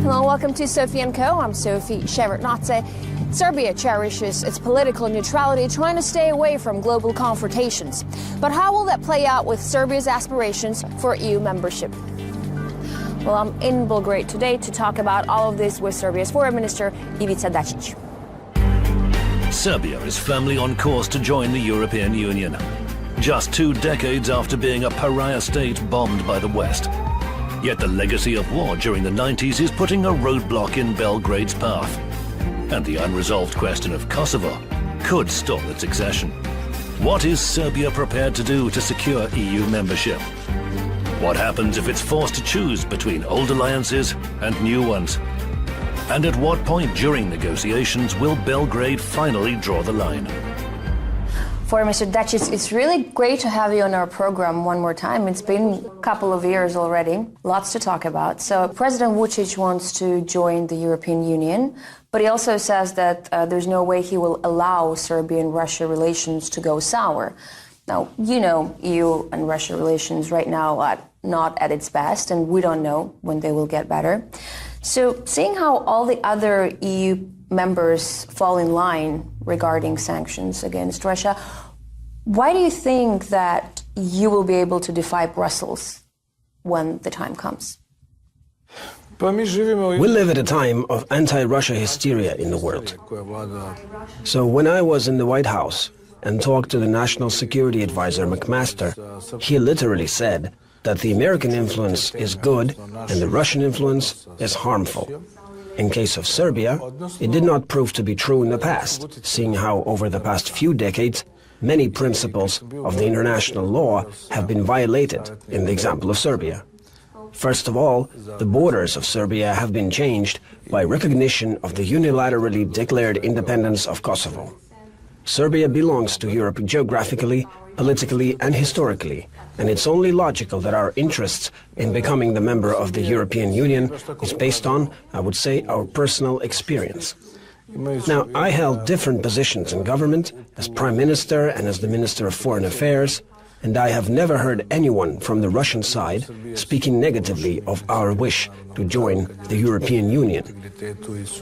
Hello, welcome to Sophie & Co. I'm Sophie Shevardnadze. Serbia cherishes its political neutrality, trying to stay away from global confrontations. But how will that play out with Serbia's aspirations for EU membership? Well, I'm in Belgrade today to talk about all of this with Serbia's foreign minister, Ivica Dačić. Serbia is firmly on course to join the European Union, just 2 decades after being a pariah state bombed by the West. Yet the legacy of war during the 90s is putting a roadblock in Belgrade's path. And the unresolved question of Kosovo could stall its accession. What is Serbia prepared to do to secure EU membership? What happens if it's forced to choose between old alliances and new ones? And at what point during negotiations will Belgrade finally draw the line? Foreign Minister Dačić, it's really great to have you on our program one more time. It's been a couple of years already, lots to talk about. So President Vučić wants to join the European Union, but he also says that there's no way he will allow Serbia and Russia relations to go sour. Now, you know, EU and Russia relations right now are not at its best, and we don't know when they will get better. So seeing how all the other EU members fall in line regarding sanctions against Russia, why do you think that you will be able to defy Brussels when the time comes? We live at a time of anti-Russia hysteria in the world. So when I was in the White House and talked to the National Security Advisor McMaster, he literally said that the American influence is good and the Russian influence is harmful. In case of Serbia, it did not prove to be true in the past, seeing how over the past few decades, many principles of the international law have been violated in the example of Serbia. First of all, the borders of Serbia have been changed by recognition of the unilaterally declared independence of Kosovo. Serbia belongs to Europe geographically, politically and historically, and it's only logical that our interests in becoming the member of the European Union is based on, I would say, our personal experience. Now, I held different positions in government, as Prime Minister and as the Minister of Foreign Affairs, and I have never heard anyone from the Russian side speaking negatively of our wish to join the European Union.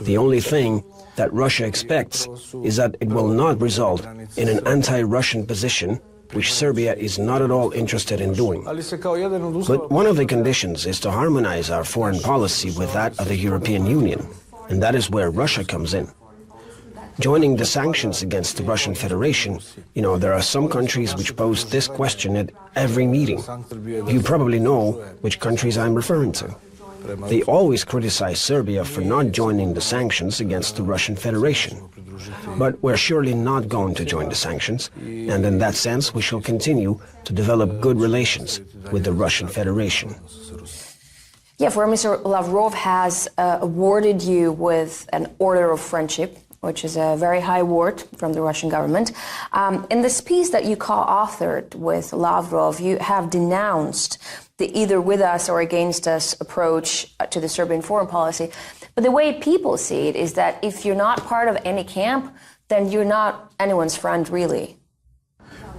The only thing that Russia expects is that it will not result in an anti-Russian position, which Serbia is not at all interested in doing. But one of the conditions is to harmonize our foreign policy with that of the European Union, and that is where Russia comes in. Joining the sanctions against the Russian Federation, you know, there are some countries which pose this question at every meeting. You probably know which countries I'm referring to. They always criticize Serbia for not joining the sanctions against the Russian Federation. But we're surely not going to join the sanctions, and in that sense we shall continue to develop good relations with the Russian Federation. Yeah, Foreign Minister Lavrov has awarded you with an Order of Friendship, which is a very high award from the Russian government. In this piece that you co-authored with Lavrov, you have denounced the either with us or against us approach to the Serbian foreign policy. But the way people see it is that if you're not part of any camp, then you're not anyone's friend, really.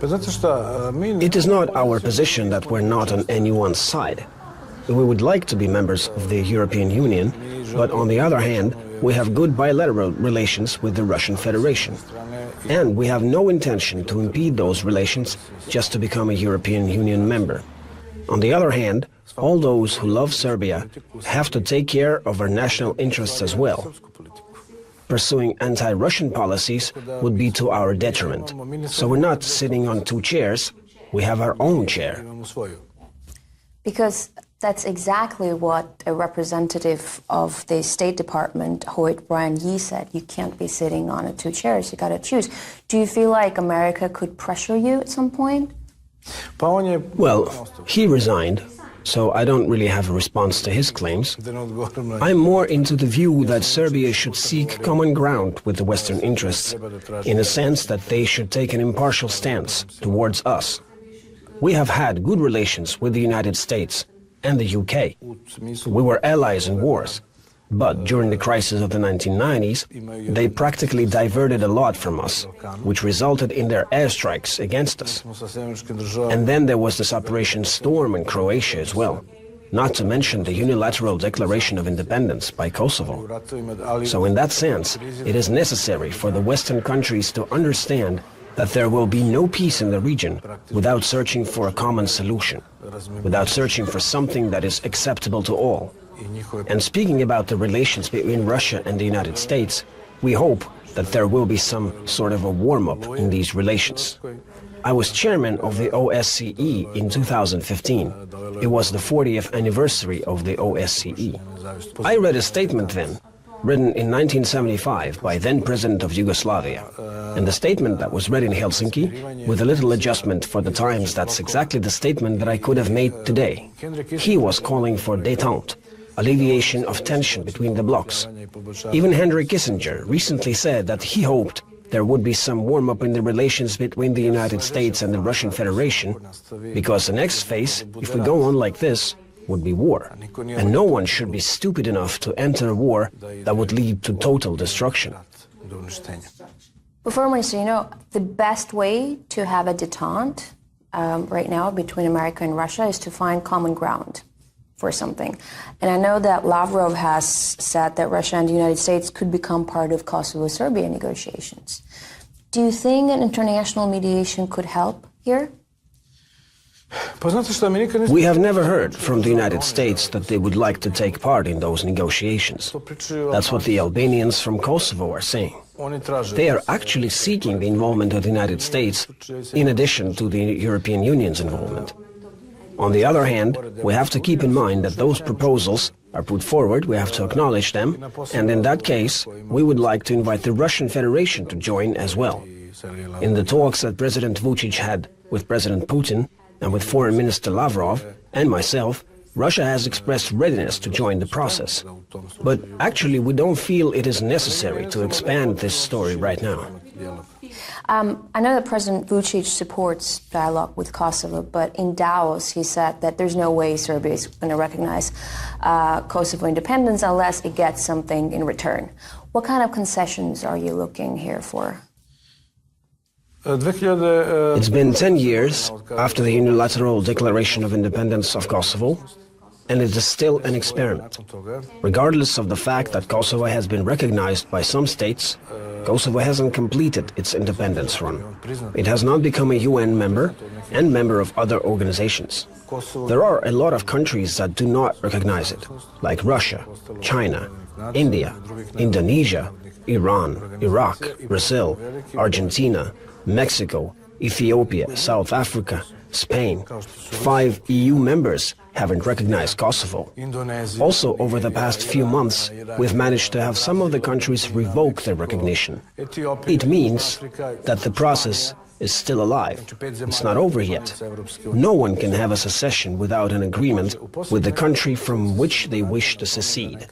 It is not our position that we're not on anyone's side. We would like to be members of the European Union, but on the other hand, we have good bilateral relations with the Russian Federation. And we have no intention to impede those relations just to become a European Union member. On the other hand, all those who love Serbia have to take care of our national interests as well. Pursuing anti-Russian policies would be to our detriment. So we're not sitting on 2 chairs, we have our own chair. Because that's exactly what a representative of the State Department, Hoyt Brian Yee, said. You can't be sitting on 2 chairs, you gotta choose. Do you feel like America could pressure you at some point? Well, he resigned, so I don't really have a response to his claims. I'm more into the view that Serbia should seek common ground with the Western interests, in a sense that they should take an impartial stance towards us. We have had good relations with the United States and the UK. We were allies in wars. But during the crisis of the 1990s, they practically diverted a lot from us, which resulted in their airstrikes against us. And then there was this Operation Storm in Croatia as well. not to mention the unilateral declaration of independence by Kosovo. So in that sense, it is necessary for the Western countries to understand that there will be no peace in the region without searching for a common solution, without searching for something that is acceptable to all. And speaking about the relations between Russia and the United States, we hope that there will be some sort of a warm-up in these relations. I was chairman of the OSCE in 2015. It was the 40th anniversary of the OSCE. I read a statement then, written in 1975 by then-President of Yugoslavia. And the statement that was read in Helsinki, with a little adjustment for the times, that's exactly the statement that I could have made today. He was calling for détente, alleviation of tension between the blocs. Even Henry Kissinger recently said that he hoped there would be some warm-up in the relations between the United States and the Russian Federation, because the next phase, if we go on like this, would be war. And no one should be stupid enough to enter a war that would lead to total destruction. Before, Minister, you know, the best way to have a détente right now between America and Russia is to find common ground for something. And I know that Lavrov has said that Russia and the United States could become part of Kosovo-Serbia negotiations. Do you think an international mediation could help here? We have never heard from the United States that they would like to take part in those negotiations. That's what the Albanians from Kosovo are saying. They are actually seeking the involvement of the United States in addition to the European Union's involvement. On the other hand, we have to keep in mind that those proposals are put forward, we have to acknowledge them, and in that case, we would like to invite the Russian Federation to join as well. In the talks that President Vučić had with President Putin and with Foreign Minister Lavrov and myself, Russia has expressed readiness to join the process. But actually, we don't feel it is necessary to expand this story right now. I know that President Vučić supports dialogue with Kosovo, but in Davos he said that there's no way Serbia is going to recognize Kosovo independence unless it gets something in return. What kind of concessions are you looking here for? It's been 10 years after the unilateral declaration of independence of Kosovo, and it is still an experiment. Regardless of the fact that Kosovo has been recognized by some states, Kosovo hasn't completed its independence run. It has not become a UN member and member of other organizations. There are a lot of countries that do not recognize it, like Russia, China, India, Indonesia, Iran, Iraq, Brazil, Argentina, Mexico, Ethiopia, South Africa, Spain. 5 EU members haven't recognized Kosovo. Also, over the past few months, we've managed to have some of the countries revoke their recognition. It means that the process is still alive. It's not over yet. No one can have a secession without an agreement with the country from which they wish to secede.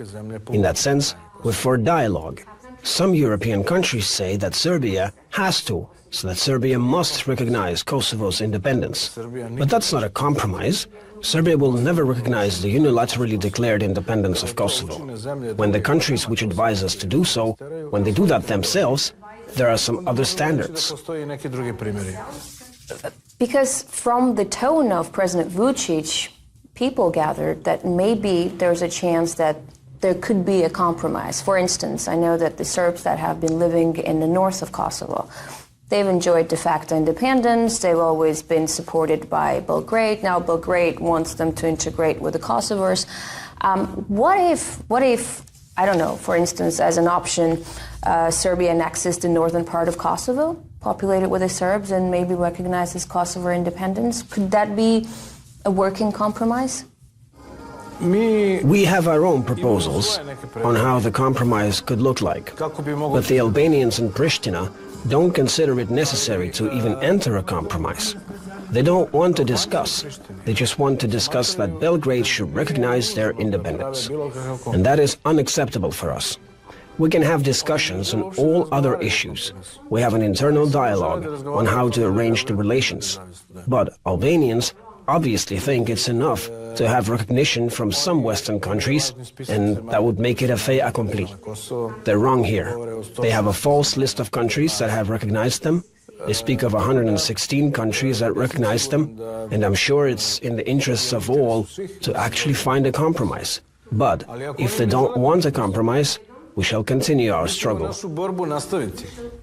In that sense, we're for dialogue. Some European countries say that Serbia has to, so that Serbia must recognize Kosovo's independence. But that's not a compromise. Serbia will never recognize the unilaterally declared independence of Kosovo. When the countries which advise us to do so, when they do that themselves, there are some other standards. Because from the tone of President Vučić, people gathered that maybe there's a chance that there could be a compromise. For instance, I know that the Serbs that have been living in the north of Kosovo, they've enjoyed de facto independence. They've always been supported by Belgrade. Now Belgrade wants them to integrate with the Kosovars. What if, I don't know, for instance, as an option, Serbia annexes the northern part of Kosovo, populated with the Serbs, and maybe recognizes Kosovo independence? Could that be a working compromise? We have our own proposals on how the compromise could look like. But the Albanians in Pristina don't consider it necessary to even enter a compromise. They don't want to discuss. They just want to discuss that Belgrade should recognize their independence. And that is unacceptable for us. We can have discussions on all other issues. We have an internal dialogue on how to arrange the relations. But Albanians obviously think it's enough to have recognition from some Western countries, and that would make it a fait accompli. They're wrong here. They have a false list of countries that have recognized them, They speak of 116 countries that recognize them, and I'm sure it's in the interests of all to actually find a compromise. But if they don't want a compromise, we shall continue our struggle.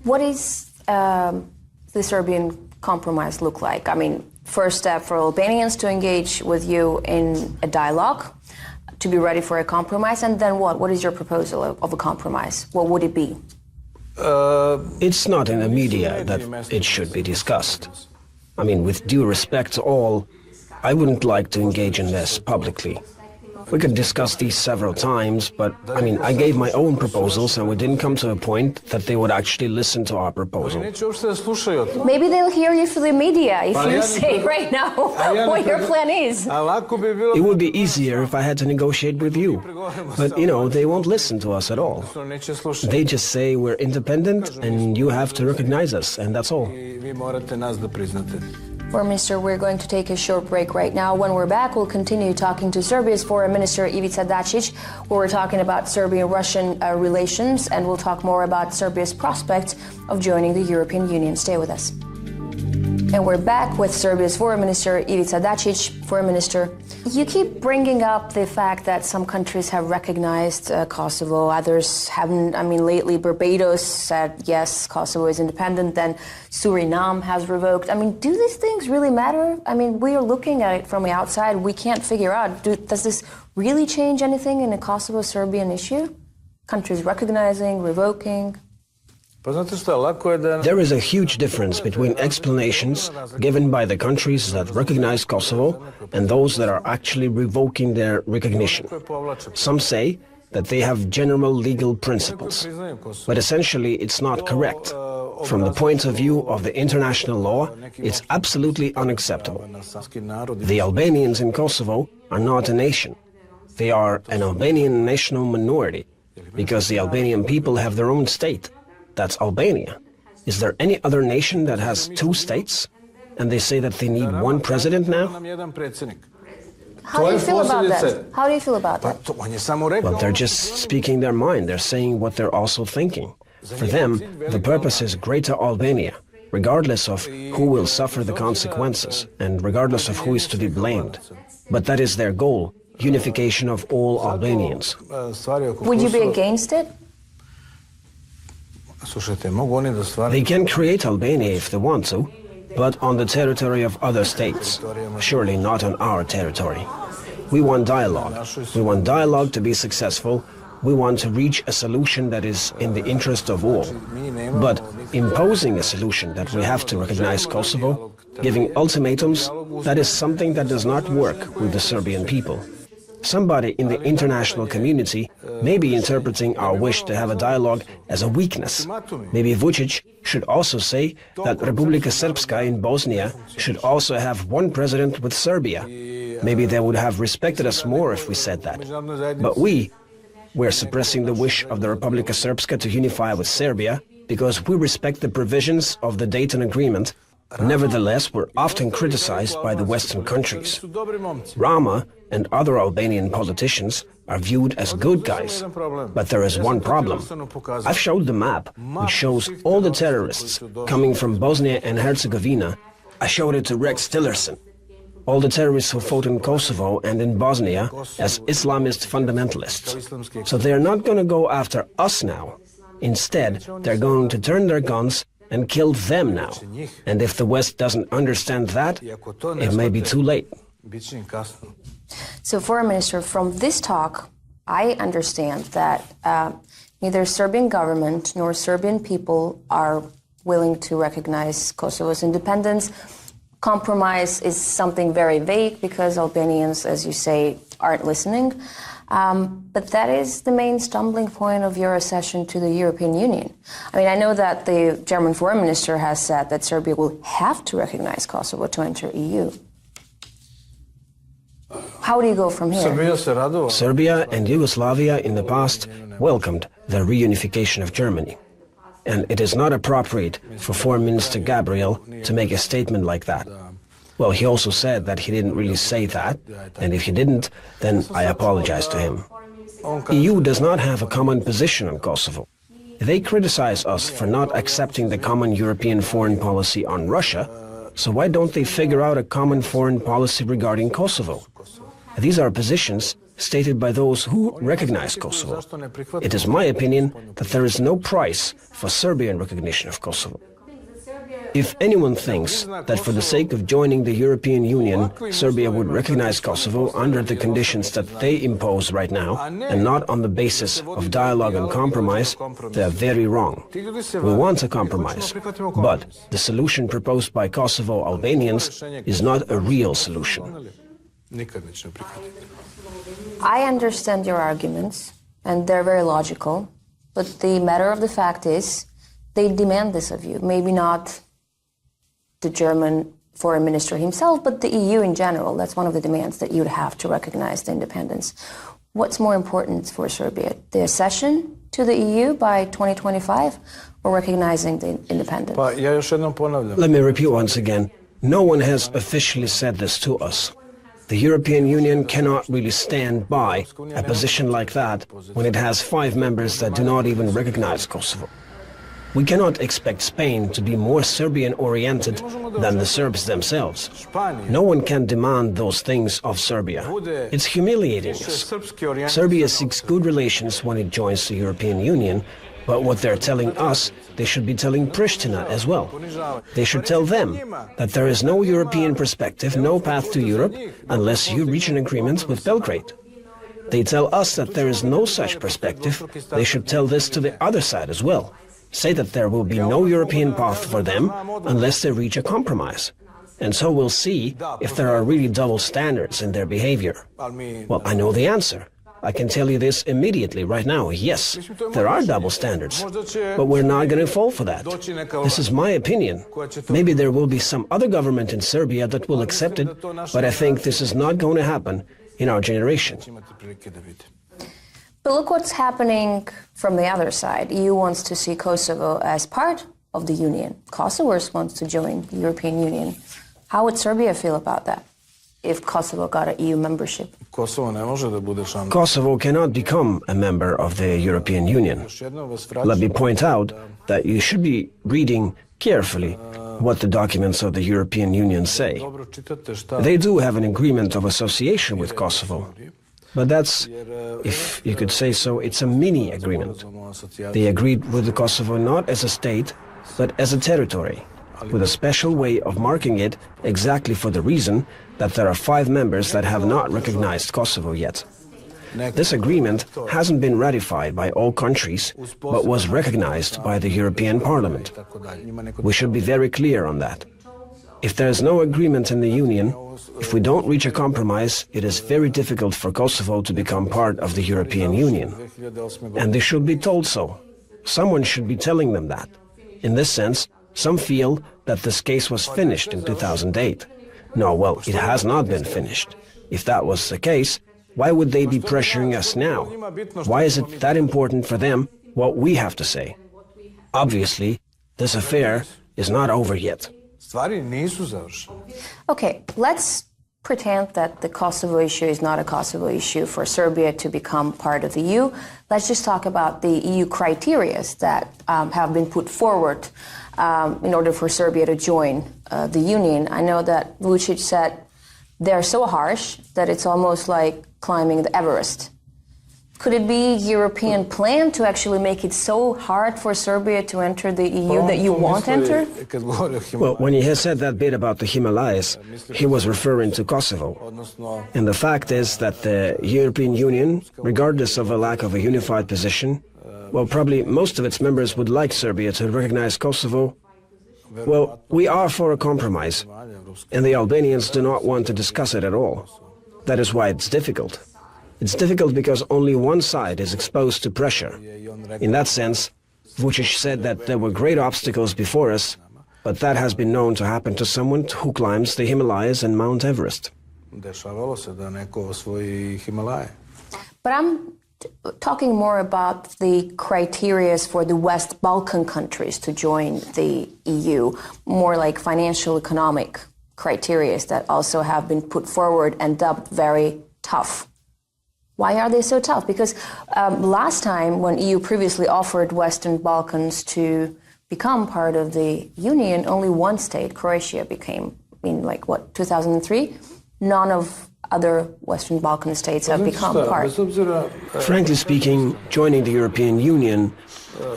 What is the Serbian compromise look like? I mean, first step for Albanians to engage with you in a dialogue, to be ready for a compromise, and then what? What is your proposal of a compromise? What would it be? It's not in the media that it should be discussed. I mean, with due respect to all, I wouldn't like to engage in this publicly. We could discuss these several times, but I mean, I gave my own proposals and we didn't come to a point that they would actually listen to our proposal. Maybe they'll hear you through the media if you say right now what your plan is. It would be easier if I had to negotiate with you. But, you know, they won't listen to us at all. They just say we're independent and you have to recognize us, and that's all. Foreign Minister, we're going to take a short break right now. When we're back, we'll continue talking to Serbia's Foreign Minister Ivica Dačić, where we're talking about Serbian-Russian relations, and we'll talk more about Serbia's prospect of joining the European Union. Stay with us. And we're back with Serbia's Foreign Minister Ivica Dačić. Foreign Minister, you keep bringing up the fact that some countries have recognized Kosovo, others haven't. I mean, lately Barbados said, yes, Kosovo is independent, then Suriname has revoked. I mean, do these things really matter? I mean, we are looking at it from the outside. We can't figure out, does this really change anything in a Kosovo-Serbian issue? Countries recognizing, revoking? There is a huge difference between explanations given by the countries that recognize Kosovo and those that are actually revoking their recognition. Some say that they have general legal principles, but essentially it's not correct. From the point of view of the international law, it's absolutely unacceptable. The Albanians in Kosovo are not a nation. They are an Albanian national minority, because the Albanian people have their own state. That's Albania. Is there any other nation that has two states? And they say that they need one president now? How do you feel about that? How do you feel about that? Well, they're just speaking their mind. They're saying what they're also thinking. For them, the purpose is Greater Albania, regardless of who will suffer the consequences and regardless of who is to be blamed. But that is their goal, unification of all Albanians. Would you be against it? They can create Albania if they want to, but on the territory of other states, surely not on our territory. We want dialogue. We want dialogue to be successful. We want to reach a solution that is in the interest of all. But imposing a solution that we have to recognize Kosovo, giving ultimatums, that is something that does not work with the Serbian people. Somebody in the international community may be interpreting our wish to have a dialogue as a weakness. Maybe Vučić should also say that Republika Srpska in Bosnia should also have one president with Serbia. Maybe they would have respected us more if we said that. But we're suppressing the wish of the Republika Srpska to unify with Serbia because we respect the provisions of the Dayton Agreement. Nevertheless, we're often criticized by the Western countries. Rama and other Albanian politicians are viewed as good guys. But there is one problem. I've showed the map, which shows all the terrorists coming from Bosnia and Herzegovina. I showed it to Rex Tillerson. All the terrorists who fought in Kosovo and in Bosnia as Islamist fundamentalists. So they're not going to go after us now. Instead, they're going to turn their guns and kill them now. And if the West doesn't understand that, it may be too late. So, Foreign Minister, from this talk, I understand that neither Serbian government nor Serbian people are willing to recognize Kosovo's independence. Compromise is something very vague because Albanians, as you say, aren't listening. But that is the main stumbling point of your accession to the European Union. I mean, I know that the German Foreign Minister has said that Serbia will have to recognize Kosovo to enter EU. How do you go from here? Serbia and Yugoslavia in the past welcomed the reunification of Germany. And it is not appropriate for Foreign Minister Gabriel to make a statement like that. Well, he also said that he didn't really say that, and if he didn't, then I apologize to him. EU does not have a common position on Kosovo. They criticize us for not accepting the common European foreign policy on Russia, so why don't they figure out a common foreign policy regarding Kosovo? These are positions stated by those who recognize Kosovo. It is my opinion that there is no price for Serbian recognition of Kosovo. If anyone thinks that for the sake of joining the European Union, Serbia would recognize Kosovo under the conditions that they impose right now, and not on the basis of dialogue and compromise, they are very wrong. We want a compromise, but the solution proposed by Kosovo Albanians is not a real solution. I understand your arguments, and they're very logical, but the matter of the fact is, they demand this of you. Maybe not the German foreign minister himself, but the EU in general. That's one of the demands, that you'd have to recognize the independence. What's more important for Serbia, the accession to the EU by 2025 or recognizing the independence? Let me repeat once again. No one has officially said this to us. The European Union cannot really stand by a position like that when it has 5 members that do not even recognize Kosovo. We cannot expect Spain to be more Serbian-oriented than the Serbs themselves. No one can demand those things of Serbia. It's humiliating us. Serbia seeks good relations when it joins the European Union, but what they're telling us, they should be telling Pristina as well. They should tell them that there is no European perspective, no path to Europe, unless you reach an agreement with Belgrade. They tell us that there is no such perspective. They should tell this to the other side as well. Say that there will be no European path for them unless they reach a compromise. And so we'll see if there are really double standards in their behavior. Well, I know the answer. I can tell you this immediately, right now. Yes, there are double standards, but we're not going to fall for that. This is my opinion. Maybe there will be some other government in Serbia that will accept it, but I think this is not going to happen in our generation. But look what's happening from the other side. EU wants to see Kosovo as part of the Union. Kosovo wants to join the European Union. How would Serbia feel about that if Kosovo got an EU membership? Kosovo cannot become a member of the European Union. Let me point out that you should be reading carefully what the documents of the European Union say. They do have an agreement of association with Kosovo. But that's, if you could say so, it's a mini agreement. They agreed with the Kosovo not as a state, but as a territory, with a special way of marking it exactly for the reason that there are 5 members that have not recognized Kosovo yet. This agreement hasn't been ratified by all countries, but was recognized by the European Parliament. We should be very clear on that. If there is no agreement in the Union, if we don't reach a compromise, it is very difficult for Kosovo to become part of the European Union. And they should be told so. Someone should be telling them that. In this sense, some feel that this case was finished in 2008. No, well, it has not been finished. If that was the case, why would they be pressuring us now? Why is it that important for them what we have to say? Obviously, this affair is not over yet. Okay, let's pretend that the Kosovo issue is not a Kosovo issue for Serbia to become part of the EU. Let's just talk about the EU criteria that have been put forward in order for Serbia to join the Union. I know that Vučić said they're so harsh that it's almost like climbing the Everest. Could it be European plan to actually make it so hard for Serbia to enter the EU that you won't enter? Well, when he has said that bit about the Himalayas, he was referring to Kosovo. And the fact is that the European Union, regardless of a lack of a unified position, well, probably most of its members would like Serbia to recognize Kosovo. Well, we are for a compromise, and the Albanians do not want to discuss it at all. That is why it's difficult. It's difficult because only one side is exposed to pressure. In that sense, Vučić said that there were great obstacles before us, but that has been known to happen to someone who climbs the Himalayas and Mount Everest. But I'm talking more about the criteria for the West Balkan countries to join the EU, more like financial economic criteria that also have been put forward and dubbed very tough. Why are they so tough? Because last time when EU previously offered Western Balkans to become part of the Union, only one state, Croatia, became, in 2003? None of other Western Balkan states have become part. Frankly speaking, joining the European Union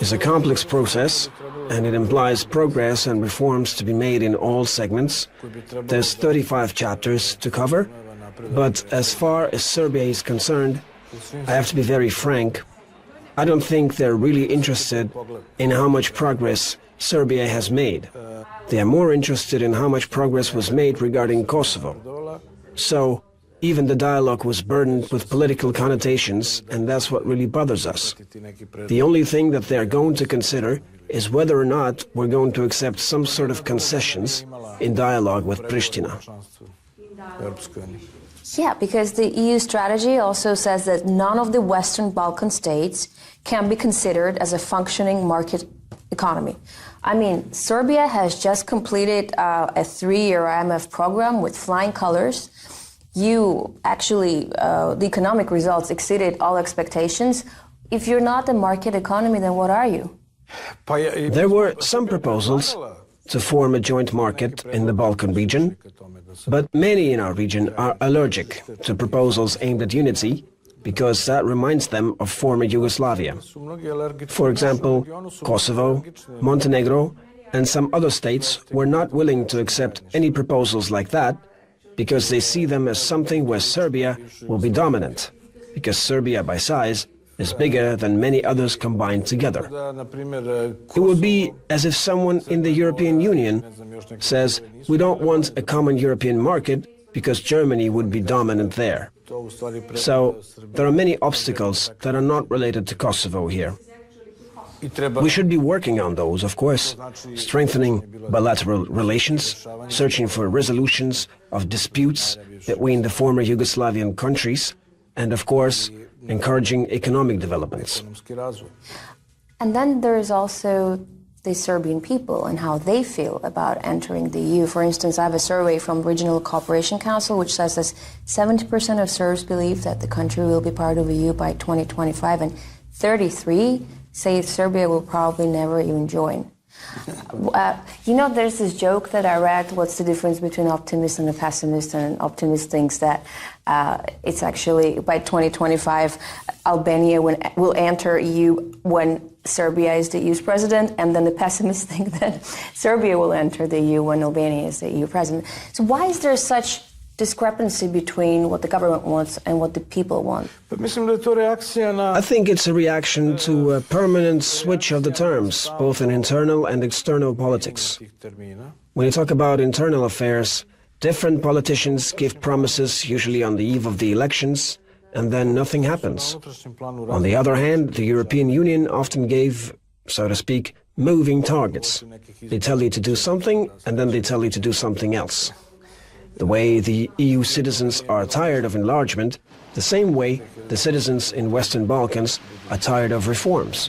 is a complex process, and it implies progress and reforms to be made in all segments. There's 35 chapters to cover, but as far as Serbia is concerned, I have to be very frank, I don't think they're really interested in how much progress Serbia has made. They are more interested in how much progress was made regarding Kosovo. So, even the dialogue was burdened with political connotations, and that's what really bothers us. The only thing that they're going to consider is whether or not we're going to accept some sort of concessions in dialogue with Pristina. Yeah, because the EU strategy also says that none of the Western Balkan states can be considered as a functioning market economy. I mean, Serbia has just completed a 3-year IMF program with flying colors. You actually, the economic results exceeded all expectations. If you're not a market economy, then what are you? There were some proposals to form a joint market in the Balkan region, but many in our region are allergic to proposals aimed at unity because that reminds them of former Yugoslavia. For example, Kosovo, Montenegro, and some other states were not willing to accept any proposals like that because they see them as something where Serbia will be dominant, because Serbia by size is bigger than many others combined together. It would be as if someone in the European Union says, we don't want a common European market because Germany would be dominant there. So there are many obstacles that are not related to Kosovo here. We should be working on those, of course, strengthening bilateral relations, searching for resolutions of disputes between the former Yugoslavian countries, and of course, encouraging economic developments. And then there is also the Serbian people and how they feel about entering the EU. For instance, I have a survey from Regional Cooperation Council which says that 70% of Serbs believe that the country will be part of the EU by 2025, and 33% say Serbia will probably never even join. There's this joke that I read, what's the difference between an optimist and a pessimist, and an optimist thinks that it's actually by 2025 Albania will enter EU when Serbia is the EU's president, and then the pessimists think that Serbia will enter the EU when Albania is the EU president. So why is there such discrepancy between what the government wants and what the people want? I think it's a reaction to a permanent switch of the terms, both in internal and external politics. When you talk about internal affairs, different politicians give promises, usually on the eve of the elections, and then nothing happens. On the other hand, the European Union often gave, so to speak, moving targets. They tell you to do something, and then they tell you to do something else. The way the EU citizens are tired of enlargement, the same way the citizens in Western Balkans are tired of reforms.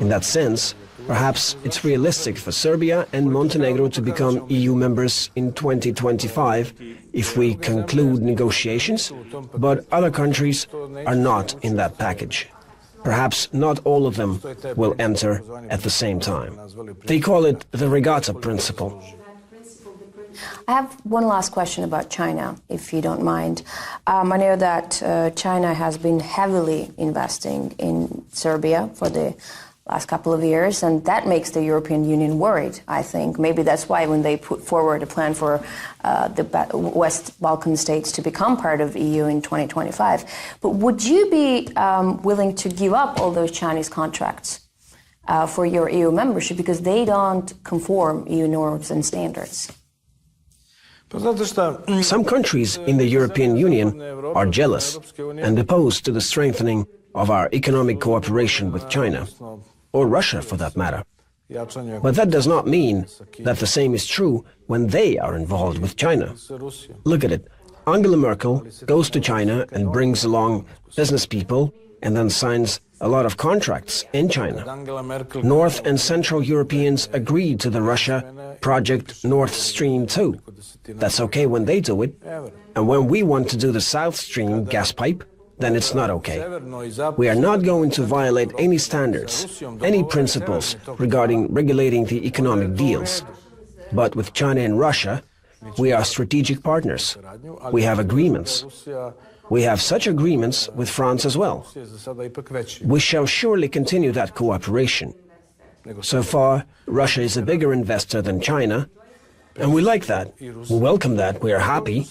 In that sense, perhaps it's realistic for Serbia and Montenegro to become EU members in 2025 if we conclude negotiations, but other countries are not in that package. Perhaps not all of them will enter at the same time. They call it the regatta principle. I have one last question about China, if you don't mind. I know that China has been heavily investing in Serbia for the last couple of years, and that makes the European Union worried, I think. Maybe that's why when they put forward a plan for the West Balkan states to become part of EU in 2025. But would you be willing to give up all those Chinese contracts for your EU membership because they don't conform EU norms and standards? Some countries in the European Union are jealous and opposed to the strengthening of our economic cooperation with China, or Russia for that matter. But that does not mean that the same is true when they are involved with China. Look at it. Angela Merkel goes to China and brings along business people and then signs a lot of contracts in China. North and Central Europeans agreed to the Russia project Nord Stream 2. That's okay when they do it. And when we want to do the South Stream gas pipe, then it's not okay. We are not going to violate any standards, any principles regarding regulating the economic deals. But with China and Russia, we are strategic partners. We have agreements. We have such agreements with France as well. We shall surely continue that cooperation. So far, Russia is a bigger investor than China, and we like that. We welcome that. We are happy,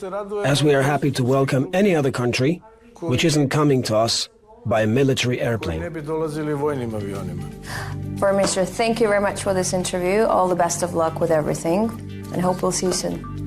as we are happy to welcome any other country which isn't coming to us by a military airplane. Foreign Minister, thank you very much for this interview. All the best of luck with everything, and hope we'll see you soon.